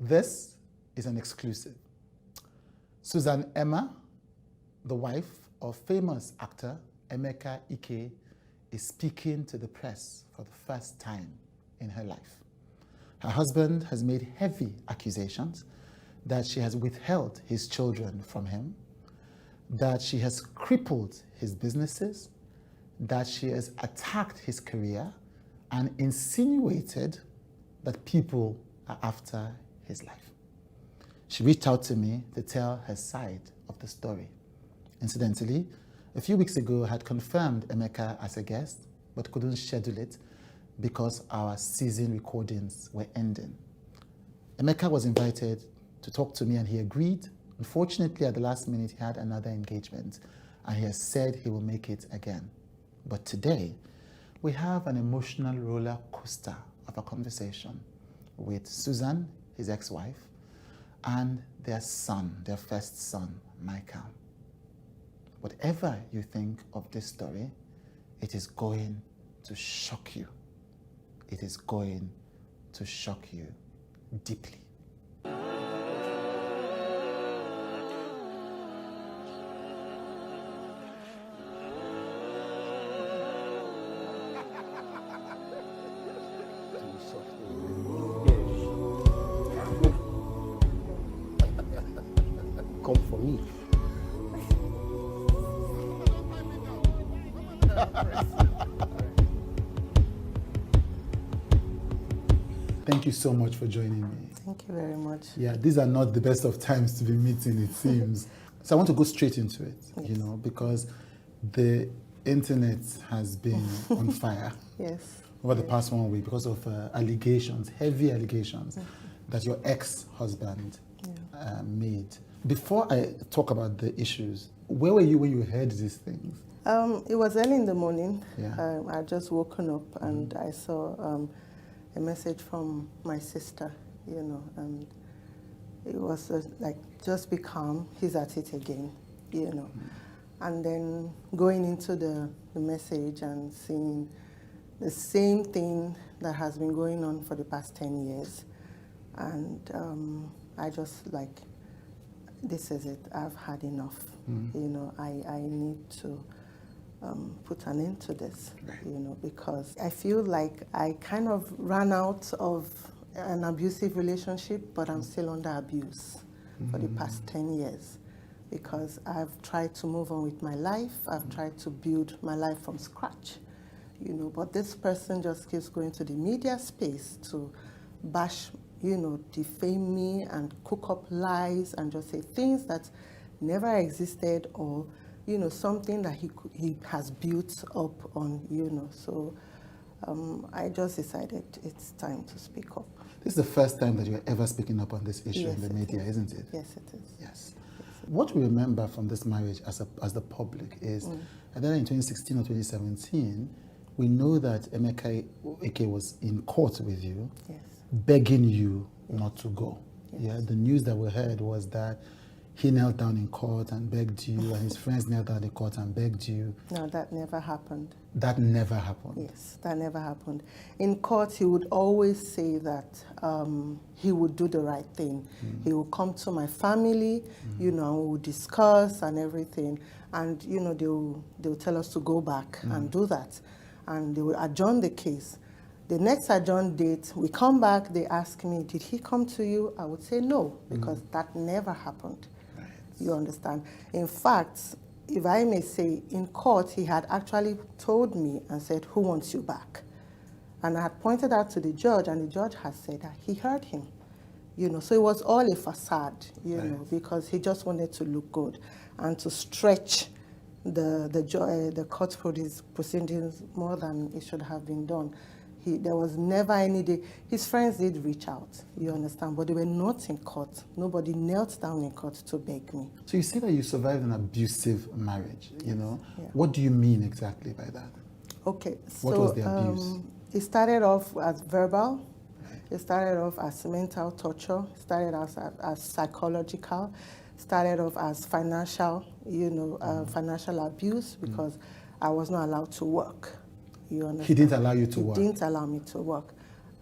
This is an exclusive. Suzanne Emma, the wife of famous actor Emeka Ike, is speaking to the press for the first time in her life. Her husband has made heavy accusations that she has withheld his children from him, that she has crippled his businesses, that she has attacked his career, and insinuated that people are after his life. She reached out to me to tell her side of the story. Incidentally, a few weeks ago, I had confirmed Emeka as a guest, but couldn't schedule it because our season recordings were ending. Emeka was invited to talk to me and he agreed. Unfortunately, at the last minute, he had another engagement and he has said he will make it again. But today, we have an emotional roller coaster of a conversation with Suzanne, his ex-wife, and their son, their first son, Michael. Whatever you think of this story, it is going to shock you. It is going to shock you deeply. Come for me. Thank you so much for joining me. Thank you very much. Yeah, these are not the best of times to be meeting, it seems. So I want to go straight into it, Yes. you know, because the internet has been on fire Yes. over the past 1 week because of allegations, heavy allegations that your ex-husband made. Before I talk about the issues, where were you when you heard these things? It was early in the morning. Yeah. I just woken up and I saw a message from my sister, you know, and it was like, just be calm, he's at it again, you know. And then going into the message and seeing the same thing that has been going on for the past 10 years. And I just like, this is it, I've had enough. You know, I need to put an end to this, you know, because I feel like I kind of ran out of an abusive relationship, but I'm still under abuse for the past 10 years because I've tried to move on with my life. I've tried to build my life from scratch, you know, but this person just keeps going to the media space to bash, you know, defame me and cook up lies and just say things that never existed or, you know, something that he has built up on, you know. So I just decided it's time to speak up. This is the first time that you're ever speaking up on this issue in the media, isn't it? Yes, it is. Yes. What we remember from this marriage as the public is, either in 2016 or 2017, we know that Emeka Ike was in court with you, begging you not to go. Yeah, the news that we heard was that he knelt down in court and begged you, and his friends knelt down in court and begged you. No, that never happened. That never happened? Yes, that never happened. In court, he would always say that he would do the right thing. He would come to my family, you know, and we would discuss and everything. And, you know, they'll tell us to go back and do that. And they will adjourn the case. The next adjourned date, we come back, they ask me, did he come to you? I would say no, because that never happened. Right. You understand? In fact, if I may say, in court, he had actually told me and said, who wants you back? And I had pointed out to the judge, and the judge had said that he heard him. You know, so it was all a facade, you know, because he just wanted to look good and to stretch the court proceedings more than it should have been done. There was never any day. His friends did reach out, you understand, but they were not in court. Nobody knelt down in court to beg me. So you say that you survived an abusive marriage, you know? Yeah. What do you mean exactly by that? Okay, so what was the abuse? It started off as verbal. It started off as mental torture. It started off as psychological. Started off as financial, you know, financial abuse because I was not allowed to work. You understand? He didn't allow you to work? He didn't allow me to work.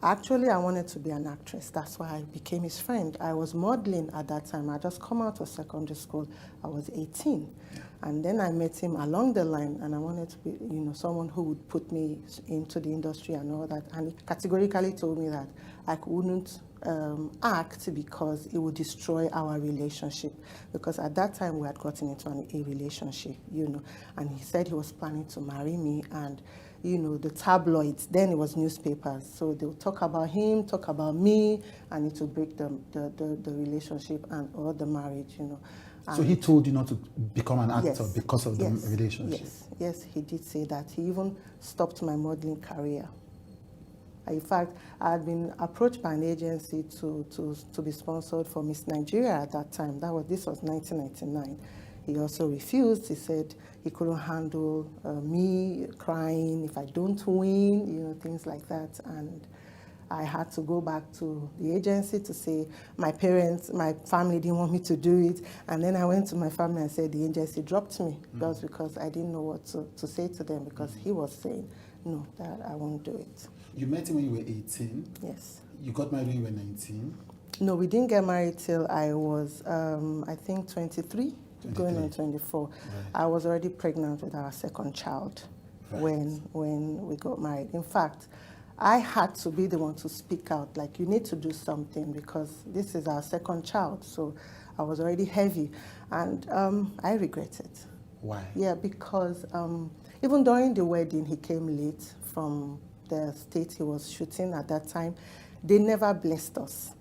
Actually, I wanted to be an actress. That's why I became his friend. I was modeling at that time. I just come out of secondary school. I was 18. Yeah. And then I met him along the line, and I wanted to be, someone who would put me into the industry and all that. And he categorically told me that I wouldn't act because it would destroy our relationship. Because at that time, we had gotten into a relationship, And he said he was planning to marry me, and the tabloids, then it was newspapers, so they'll talk about him, talk about me, and it will break the relationship or the marriage, So he told you not to become an actor, yes, because of the relationship? Yes, he did say that. He even stopped my modeling career. In fact, I had been approached by an agency to be sponsored for Miss Nigeria at that time. This was 1999. He also refused. He said he couldn't handle me crying if I don't win, things like that. And I had to go back to the agency to say my family didn't want me to do it. And then I went to my family and said the agency dropped me. That was because I didn't know what to say to them, because he was saying, no, that I won't do it. You met him when you were 18? Yes. You got married when you were 19? No, we didn't get married till I was, I think, 23. Going on 24. Right. I was already pregnant with our second child when we got married. In fact, I had to be the one to speak out, like, you need to do something because this is our second child. So I was already heavy, and I regret it. Why? Yeah, because even during the wedding, he came late from the state he was shooting at that time. They never blessed us.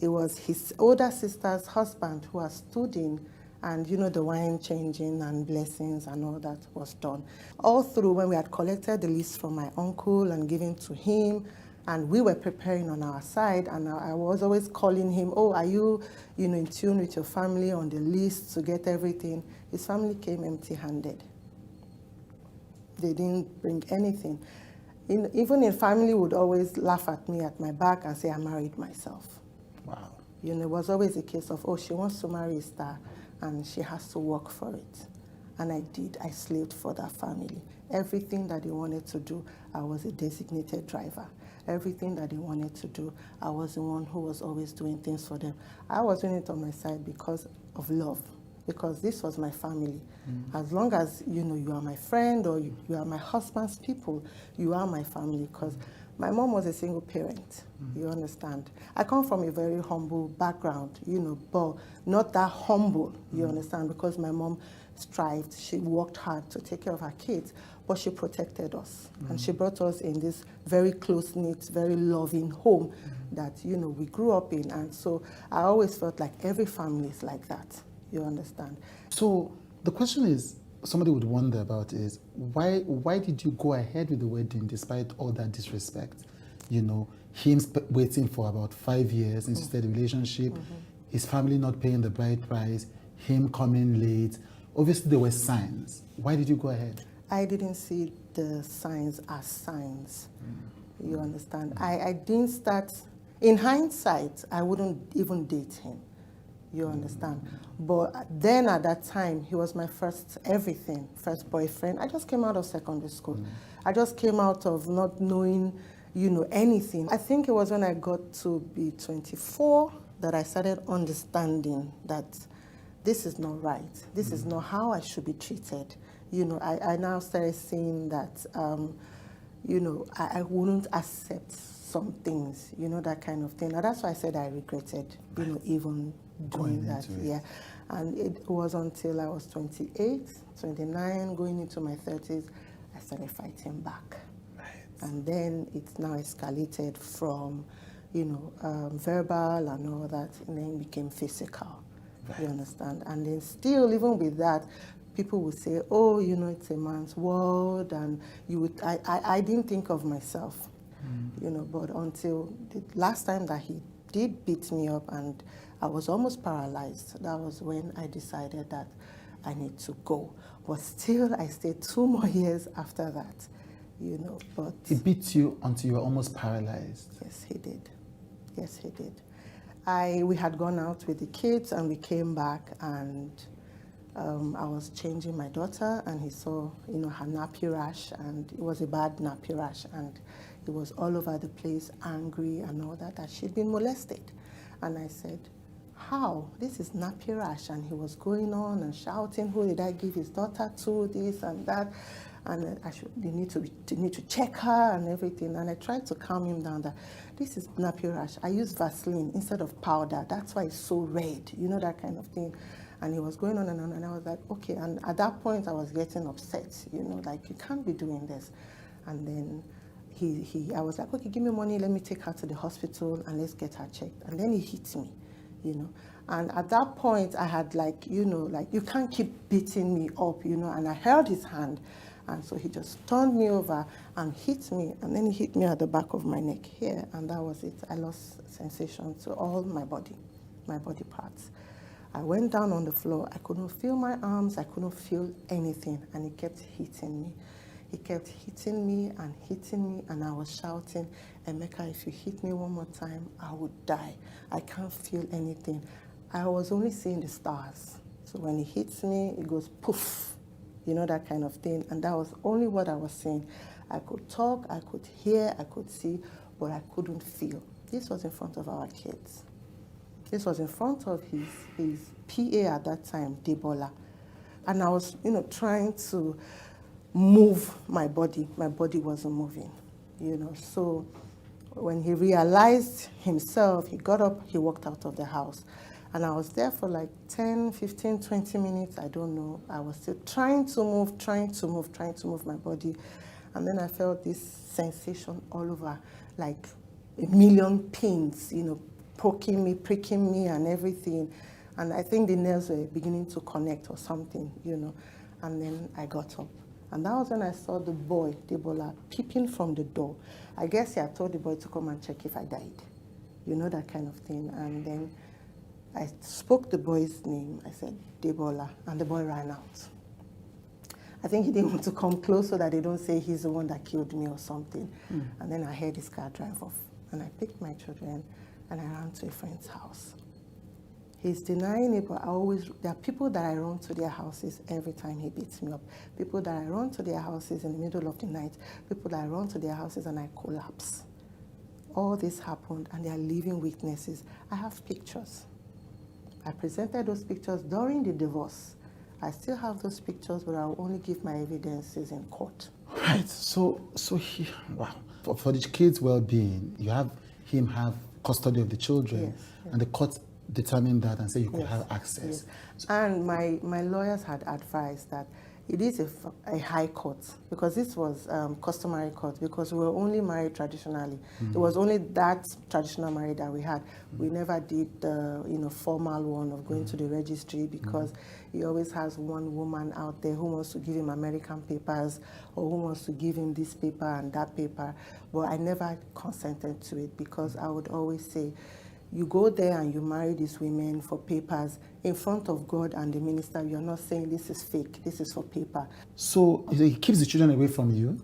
It was his older sister's husband who has stood in, and the wine changing and blessings and all that was done. All through, when we had collected the list from my uncle and given to him, and we were preparing on our side, and I was always calling him, oh, are you, in tune with your family on the list to get everything? His family came empty-handed. They didn't bring anything. Even in family would always laugh at me at my back and say, I married myself. Wow. It was always a case of, oh, she wants to marry a star, and she has to work for it. And I did. I slaved for that family. Everything that they wanted to do, I was a designated driver. Everything that they wanted to do, I was the one who was always doing things for them. I was doing it on my side because of love, because this was my family. As long as, you are my friend or you are my husband's people, you are my family, because my mom was a single parent, you understand. I come from a very humble background, but not that humble, you understand, because my mom strived, she worked hard to take care of her kids, but she protected us. And she brought us in this very close-knit, very loving home that, we grew up in. And so I always felt like every family is like that, you understand. So the question is, somebody would wonder about is, why did you go ahead with the wedding despite all that disrespect? Him waiting for about 5 years into the relationship, his family not paying the bride price, him coming late. Obviously there were signs. Why did you go ahead? I didn't see the signs as signs. You understand? I didn't start, in hindsight, I wouldn't even date him. You understand? But then at that time, he was my first everything, first boyfriend. I just came out of secondary school. I just came out of not knowing, anything. I think it was when I got to be 24 that I started understanding that this is not right. This is not how I should be treated. I now started seeing that, I wouldn't accept some things, that kind of thing. And that's why I said I regretted, even doing that. Yeah. And it was until I was 28, 29, going into my 30s, I started fighting back. Right. And then it's now escalated from, verbal and all that, and then it became physical. Right. You understand? And then still, even with that, people would say, oh, it's a man's world, and I didn't think of myself, but until the last time that he did beat me up and I was almost paralyzed, that was when I decided that I need to go. But still, I stayed 2 more years after that, but... He beat you until you were almost paralyzed? Yes, he did. Yes, he did. We had gone out with the kids and we came back, and I was changing my daughter, and he saw, her nappy rash, and it was a bad nappy rash, and He was all over the place, angry and all that she'd been molested. And I said, how? This is nappy rash. And he was going on and shouting, who did I give his daughter to, this and that. And they need to check her and everything. And I tried to calm him down that this is nappy rash. I use Vaseline instead of powder. That's why it's so red, you know, that kind of thing. And he was going on, and I was like, okay. And at that point, I was getting upset, you know, like, you can't be doing this. And then I was like, okay, give me money, let me take her to the hospital and let's get her checked. And then he hit me, you know. And at that point, I had like, you know, like, you can't keep beating me up, you know. And I held his hand. And so he just turned me over and hit me. And then he hit me at the back of my neck here. And that was it. I lost sensation to all my body parts. I went down on the floor. I couldn't feel my arms. I couldn't feel anything. And he kept hitting me. He kept hitting me. And I was shouting, Emeka, if you hit me one more time, I would die. I can't feel anything. I was only seeing the stars. So when he hits me, it goes poof, you know, that kind of thing. And that was only what I was saying. I could talk, I could hear, I could see, but I couldn't feel. This was in front of our kids. This was in front of his PA at that time, Debola. And I was, you know, trying to move my body. My body wasn't moving, you know. So when he realized himself, he got up, he walked out of the house. And I was there for like 10, 15, 20 minutes, I don't know. I was still trying to move my body. And then I felt this sensation all over, like a million pins, you know, poking me, pricking me and everything. And I think the nerves were beginning to connect or something, you know. And then I got up. And that was when I saw the boy, Debola, peeping from the door. I guess he had told the boy to come and check if I died. You know, that kind of thing. And then I spoke the boy's name. I said, Debola, and the boy ran out. I think he didn't want to come close so that they don't say he's the one that killed me or something. And then I heard his car drive off. And I picked my children and I ran to a friend's house. He's denying it, but there are people that I run to their houses every time he beats me up. People that I run to their houses in the middle of the night. People that I run to their houses and I collapse. All this happened and they are living witnesses. I have pictures. I presented those pictures during the divorce. I still have those pictures, but I'll only give my evidences in court. Right. So he, wow. For the kids' well-being, you have him have custody of the children, yes. And the court determined that and said you could yes. have access. Yes. And my lawyers had advised that it is a high court, because this was customary court, because we were only married traditionally. It was only that traditional marriage that we had. We never did the formal one of going to the registry, because he always has one woman out there who wants to give him American papers or who wants to give him this paper and that paper. But I never consented to it, because I would always say, you go there and you marry these women for papers in front of God and the minister. You're not saying this is fake, this is for paper. So he keeps the children away from you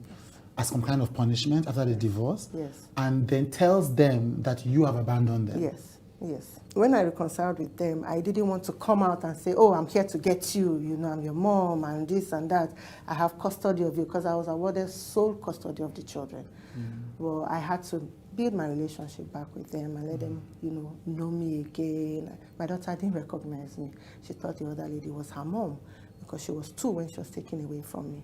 as some kind of punishment after the divorce? Yes. And then tells them that you have abandoned them? Yes, yes. When I reconciled with them, I didn't want to come out and say, oh, I'm here to get you, I'm your mom and this and that. I have custody of you, because I was awarded sole custody of the children. Well, I had to build my relationship back with them and let them, know me again. My daughter didn't recognize me. She thought the other lady was her mom, because she was 2 when she was taken away from me.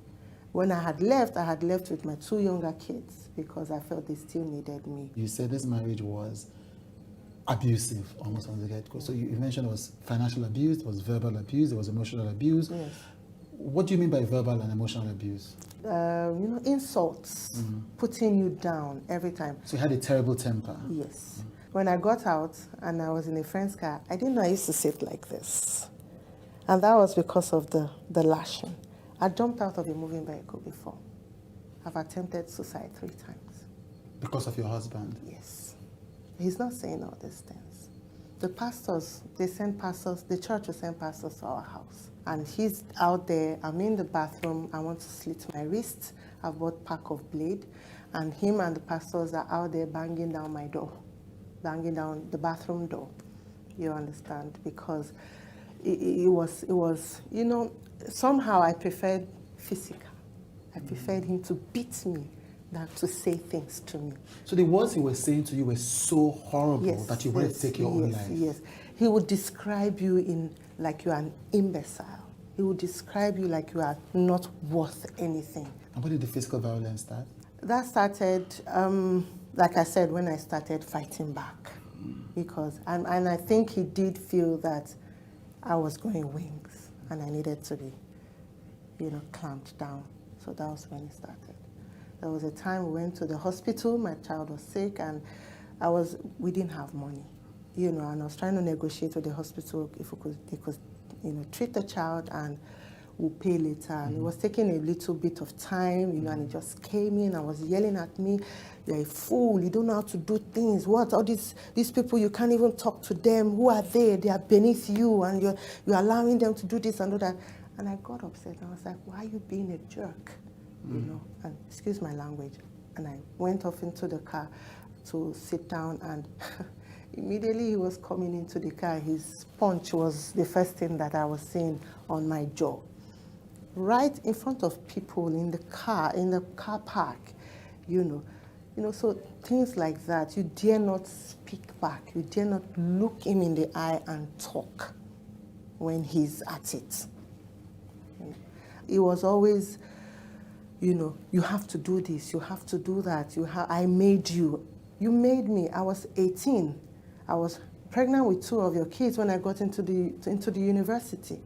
When I had left with my 2 younger kids, because I felt they still needed me. You said this marriage was abusive almost from the get-go. So you mentioned it was financial abuse, it was verbal abuse, it was emotional abuse. Yes. What do you mean by verbal and emotional abuse? Insults, putting you down every time. So you had a terrible temper? Yes. When I got out and I was in a friend's car, I didn't know I used to sit like this. And that was because of the lashing. I jumped out of a moving vehicle before. I've attempted suicide 3 times. Because of your husband? Yes. He's not saying all these things. The pastors, the church will send pastors to our house. And he's out there, I'm in the bathroom, I want to slit my wrist. I've bought pack of blade. And him and the pastors are out there banging down my door, banging down the bathroom door. You understand? Because it was, somehow I preferred physical. I preferred him to beat me than to say things to me. So the words he was saying to you were so horrible that you wanted to take your own life. Yes. He would describe you in like you are an imbecile. He would describe you like you are not worth anything. And when did the physical violence start? That started, like I said, when I started fighting back. Because, and I think he did feel that I was growing wings and I needed to be, clamped down. So that was when it started. There was a time we went to the hospital, my child was sick, and we didn't have money, and I was trying to negotiate with the hospital if they could, treat the child and we'll pay later. And it was taking a little bit of time, and he just came in and was yelling at me, "You're a fool, you don't know how to do things. What, all these people, you can't even talk to them. Who are they? They are beneath you, and you're allowing them to do this and do that." And I got upset. I was like, "Why are you being a jerk?" And excuse my language. And I went off into the car to sit down, and immediately he was coming into the car. His punch was the first thing that I was seeing on my jaw. Right in front of people in the car park, so things like that. You dare not speak back. You dare not look him in the eye and talk when he's at it. It was always, you have to do this, you have to do that. I made you. You made me. I was 18. I was pregnant with 2 of your kids when I got into the university.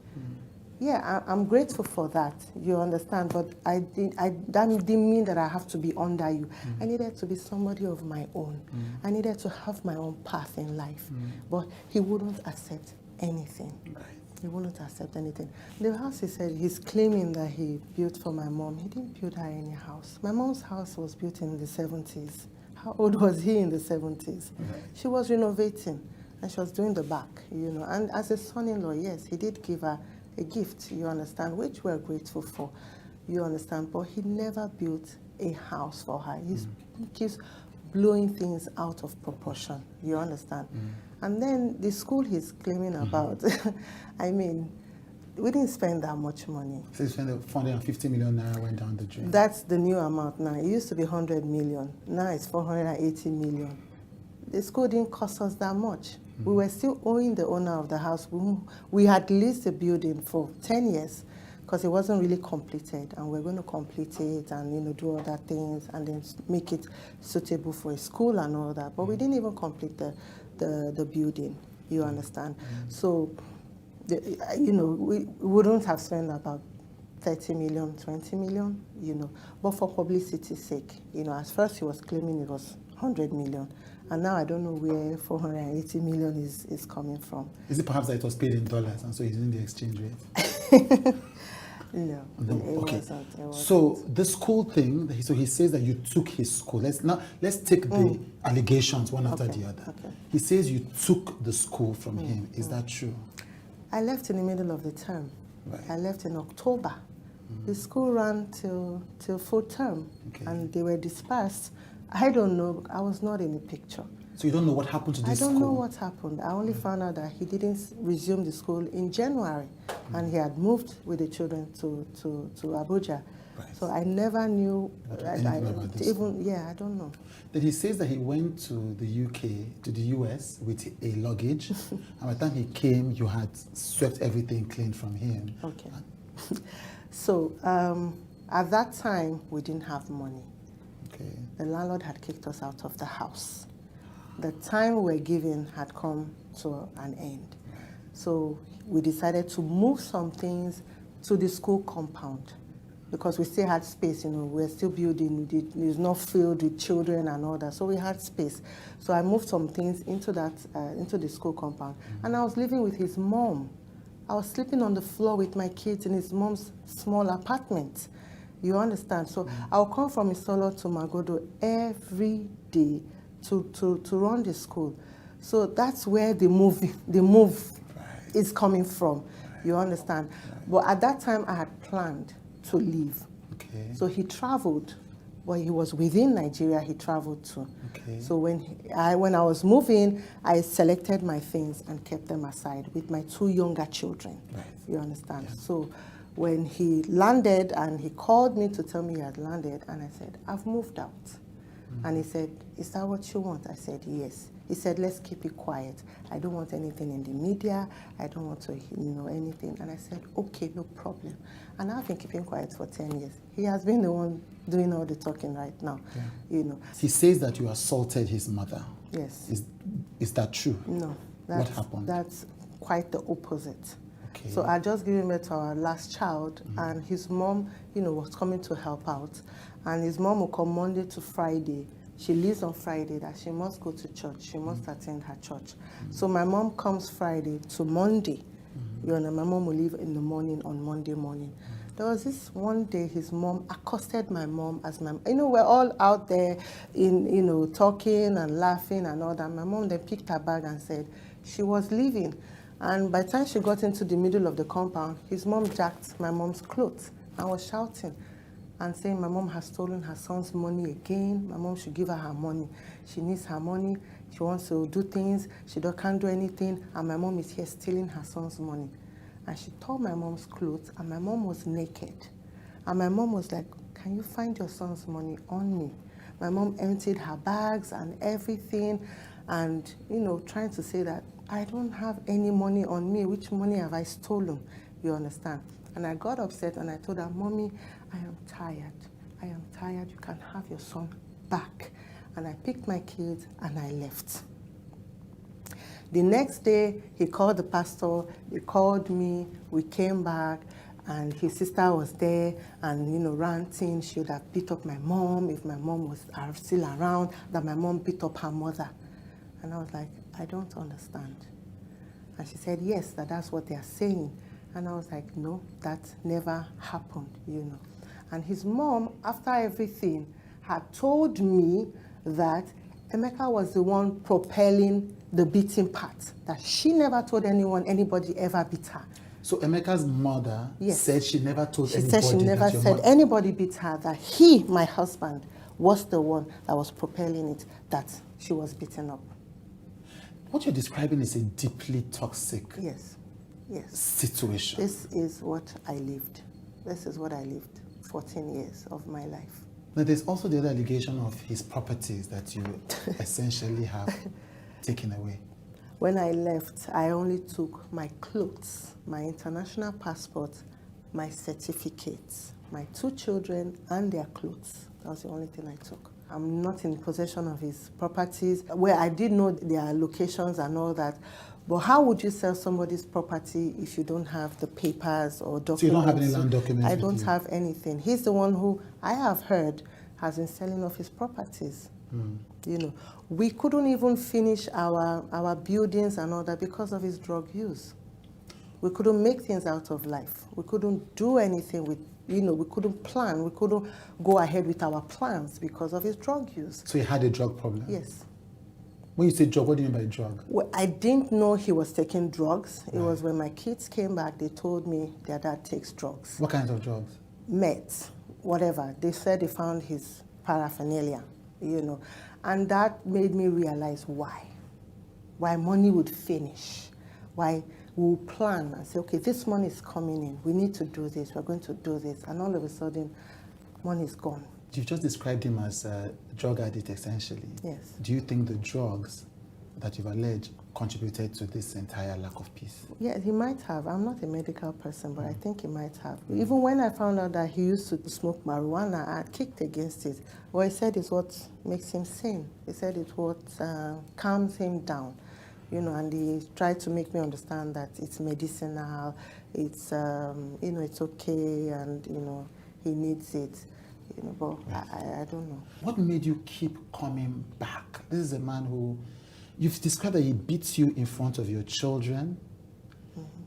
Yeah, I'm grateful for that, you understand, but that didn't mean that I have to be under you. I needed to be somebody of my own. I needed to have my own path in life. But he wouldn't accept anything. Right. He wouldn't accept anything. The house, he said, he's claiming that he built for my mom. He didn't build her any house. My mom's house was built in the 70s. How old was he in the 70s? Right. She was renovating, and she was doing the back, And as a son-in-law, yes, he did give her a gift, you understand, which we're grateful for, you understand. But he never built a house for her. He keeps blowing things out of proportion, you understand. And then the school he's claiming about, I mean, we didn't spend that much money. So you spent 450 million naira went down the drain. That's the new amount now. It used to be 100 million. Now it's 480 million. The school didn't cost us that much. We were still owing the owner of the house. We had leased the building for 10 years because it wasn't really completed, and we're going to complete it and do other things and then make it suitable for a school and all that. But we didn't even complete the building, you understand. So, we wouldn't have spent about 30 million, 20 million, but for publicity's sake, at first he was claiming it was 100 million. And now I don't know where 480 million is coming from. Is it perhaps that it was paid in dollars and so he's using the exchange rate? No, okay. It wasn't. So the school thing, so he says that you took his school. Let's take the allegations one after the other. Okay. He says you took the school from him. Is that true? I left in the middle of the term. Right. I left in October. The school ran till full term, and they were dispersed. I don't know. I was not in the picture. So you don't know what happened to this school? I don't know what happened. I only found out that he didn't resume the school in January, and he had moved with the children to Abuja. Right. So I never knew. About this school. I don't know. Then he says that he went to the UK, to the US with a luggage, and by the time he came, you had swept everything clean from him. Okay. So at that time, we didn't have money. Okay. The landlord had kicked us out of the house. The time we were given had come to an end. Right. So we decided to move some things to the school compound because we still had space, we're still building, it was not filled with children and all that, so we had space. So I moved some things into the school compound, and I was living with his mom. I was sleeping on the floor with my kids in his mom's small apartment. You understand? So I'll come from Isolo to Magodo every day to run the school. So that's where the move is coming from. You understand? But at that time, I had planned to leave. Okay. So he traveled, but he was within Nigeria. He traveled to. Okay. So when I was moving, I selected my things and kept them aside with my 2 younger children. Right. You understand? Yeah. So when he landed and he called me to tell me he had landed, and I said, I've moved out. And he said, is that what you want? I said, yes. He said, let's keep it quiet. I don't want anything in the media. I don't want to know anything. And I said, okay, no problem. And I've been keeping quiet for 10 years. He has been the one doing all the talking right now, He says that you assaulted his mother. Yes. Is that true? No. What happened? That's quite the opposite. Okay. So I just given birth to our last child, and his mom, was coming to help out. And his mom will come Monday to Friday. She leaves on Friday that she must go to church. She must attend her church. So my mom comes Friday to Monday. My mom will leave in the morning on Monday morning. There was this one day his mom accosted my mom as my, we're all out there in, talking and laughing and all that. My mom then picked her bag and said she was leaving. And by the time she got into the middle of the compound, his mom jacked my mom's clothes and was shouting and saying my mom has stolen her son's money again. My mom should give her her money. She needs her money. She wants to do things. She can't do anything. And my mom is here stealing her son's money. And she tore my mom's clothes, and my mom was naked. And my mom was like, can you find your son's money on me? My mom emptied her bags and everything, and, trying to say that I don't have any money on me. Which money have I stolen? You understand? And I got upset and I told her, Mommy, I am tired. I am tired. You can have your son back. And I picked my kids and I left. The next day, he called the pastor, he called me, we came back, and his sister was there, and, ranting. She would have beat up my mom if my mom was still around, that my mom beat up her mother. And I was like, I don't understand. And she said, yes, that's what they are saying. And I was like, no, that never happened, And his mom, after everything, had told me that Emeka was the one propelling the beating part, that she never told anybody ever beat her. So Emeka's mother said she never told anybody. She said she never said anybody beat her, that he, my husband, was the one that was propelling it, that she was beaten up. What you're describing is a deeply toxic situation. This is what I lived. This is what I lived 14 years of my life. Now, there's also the other allegation of his properties that you essentially have taken away. When I left, I only took my clothes, my international passport, my certificates, my 2 children and their clothes. That was the only thing I took. I'm not in possession of his properties, where I did know their locations and all that. But how would you sell somebody's property if you don't have the papers or documents? So you don't have any land documents? I don't have anything. He's the one who, I have heard, has been selling off his properties. We couldn't even finish our buildings and all that because of his drug use. We couldn't make things out of life. We couldn't do anything with, we couldn't plan. We couldn't go ahead with our plans because of his drug use. So he had a drug problem? Yes. When you say drug, what do you mean by drug? Well, I didn't know he was taking drugs. It was when my kids came back, they told me their dad takes drugs. What kinds of drugs? Meds, whatever. They said they found his paraphernalia, And that made me realize why money would finish, why we'll plan and say, okay, this money is coming in. We need to do this. We're going to do this. And all of a sudden, money is gone. You've just described him as a drug addict, essentially. Yes. Do you think the drugs that you've alleged contributed to this entire lack of peace? Yeah, he might have. I'm not a medical person, but I think he might have. Even when I found out that he used to smoke marijuana, I kicked against it. What he said is what makes him sane. He said it's what calms him down. And he tried to make me understand that it's medicinal, it's, it's okay, and, he needs it. But I don't know. What made you keep coming back? This is a man who, you've described that he beats you in front of your children.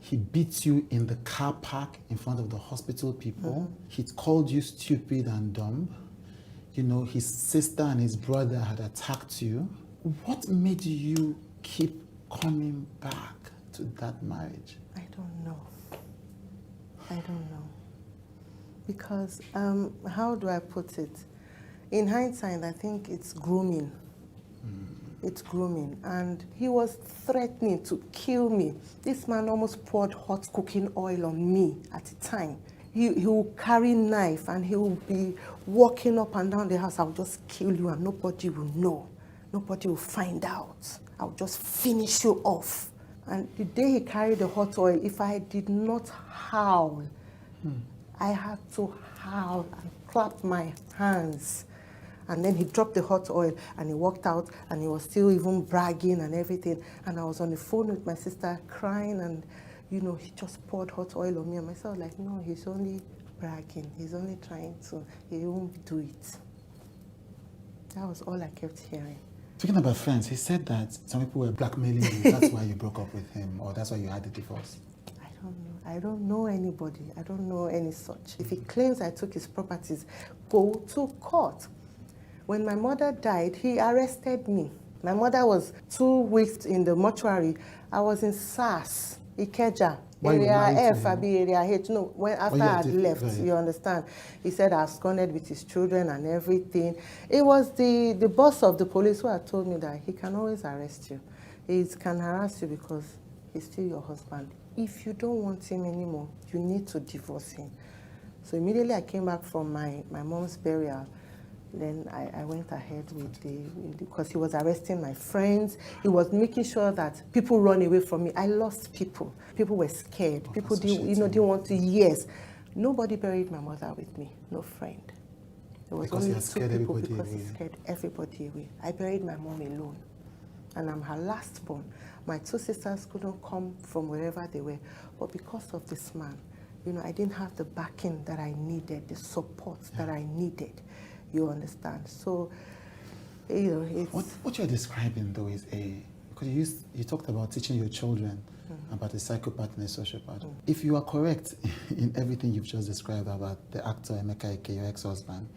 He beats you in the car park in front of the hospital people. He called you stupid and dumb. His sister and his brother had attacked you. What made you keep coming back to that marriage? I don't know. Because, how do I put it? In hindsight, I think it's grooming. It's grooming. And he was threatening to kill me. This man almost poured hot cooking oil on me at a time. he will carry knife and he will be walking up and down the house. I'll just kill you and nobody will know. Nobody will find out. I'll just finish you off. And the day he carried the hot oil, if I did not howl, I had to howl and clap my hands. And then he dropped the hot oil and he walked out and he was still even bragging and everything. And I was on the phone with my sister crying and, you know, he just poured hot oil on me. And myself like, no, he's only bragging. He's only trying to, he won't do it. That was all I kept hearing. Speaking about friends, he said that some people were blackmailing you. That's why you broke up with him, or that's why you had the divorce. I don't know. I don't know anybody. I don't know any such. If he claims I took his properties, go to court. When my mother died, he arrested me. My mother was 2 weeks in the mortuary. I was in SARS, Ikeja, area F, Abi area H. No, after I had left, you understand. He said I absconded with his children and everything. It was the boss of the police who had told me that he can always arrest you. He can harass you because he's still your husband. If you don't want him anymore, you need to divorce him. So immediately I came back from my mom's burial. Then I went ahead with because he was arresting my friends. He was making sure that people run away from me. I lost people. People were scared. People didn't want to, yes. Nobody buried my mother with me, no friend. There was only 2 people because he scared everybody away. I buried my mom alone. And I'm her last born. My 2 sisters couldn't come from wherever they were. But because of this man, you know, I didn't have the backing that I needed, the support that I needed. You understand? So, you know, it's... What you're describing, though, is because you talked about teaching your children about a psychopath and a sociopath. If you are correct in everything you've just described about the actor Emeka Ike, your ex-husband,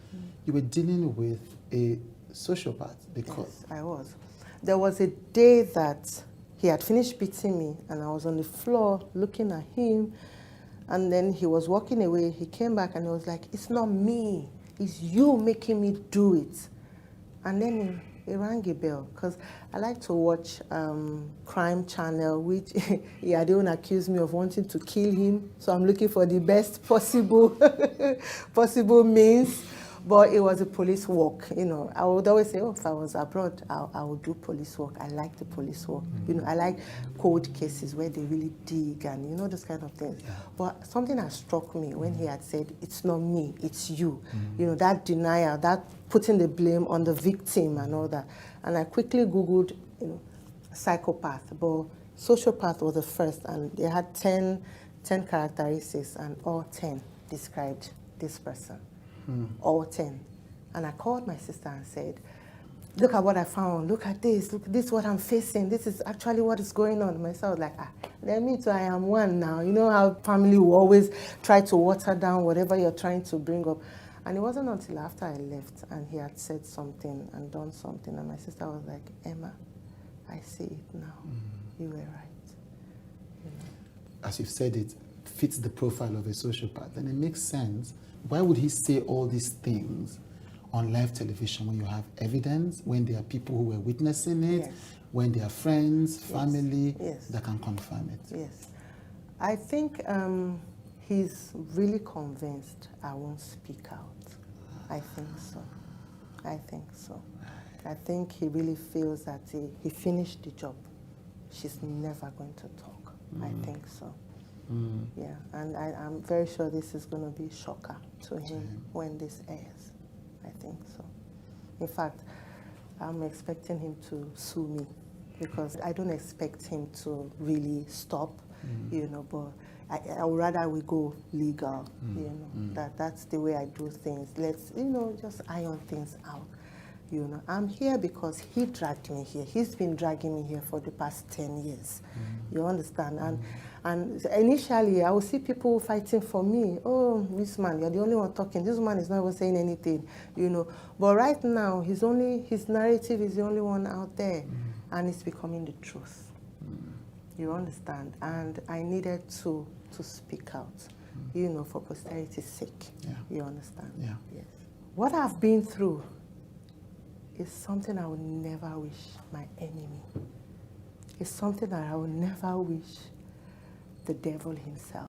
you were dealing with a sociopath because... Yes, I was. There was a day that he had finished beating me and I was on the floor looking at him, and then he was walking away. He came back and he was like, it's not me. It's you making me do it. And then he rang a bell, because I like to watch crime channel, which he had even accused me of wanting to kill him. So I'm looking for the best possible possible means. But it was a police work, you know. I would always say, oh, if I was abroad, I would do police work. I like the police work. You know, I like cold cases where they really dig and, you know, those kind of things. Yeah. But something that struck me when he had said, it's not me, it's you. You know, that denial, that putting the blame on the victim and all that. And I quickly Googled, you know, psychopath, but sociopath was the first, and they had 10 characteristics, and all 10 described this person. All 10. And I called my sister and said, look at what I found, look at this, look, this is what I'm facing, this is actually what is going on. Myself was like, then me too, I am one now. You know how family will always try to water down whatever you're trying to bring up. And it wasn't until after I left and he had said something and done something, and my sister was like, Emma, I see it now. You were right. You know? As you've said, it fits the profile of a sociopath, and it makes sense. Why would he say all these things on live television when you have evidence, when there are people who were witnessing it, yes. when there are friends, family that can confirm it? Yes. I think he's really convinced I won't speak out. I think so. I think so. I think he really feels that he finished the job. She's never going to talk. I think so. Yeah, and I'm very sure this is going to be a shocker to him when this airs. I think so. In fact, I'm expecting him to sue me, because I don't expect him to really stop, you know, but I would rather we go legal, you know, that's the way I do things. Let's, you know, just iron things out. You know, I'm here because he dragged me here. He's been dragging me here for the past 10 years. You understand? And initially, I would see people fighting for me. Oh, this man, you're the only one talking. This man is not even saying anything, you know. But right now, his narrative is the only one out there, and it's becoming the truth. You understand? And I needed to speak out, you know, for posterity's sake. Yeah. You understand? Yeah. Yes. What I've been through is something I would never wish my enemy. It's something that I would never wish the devil himself.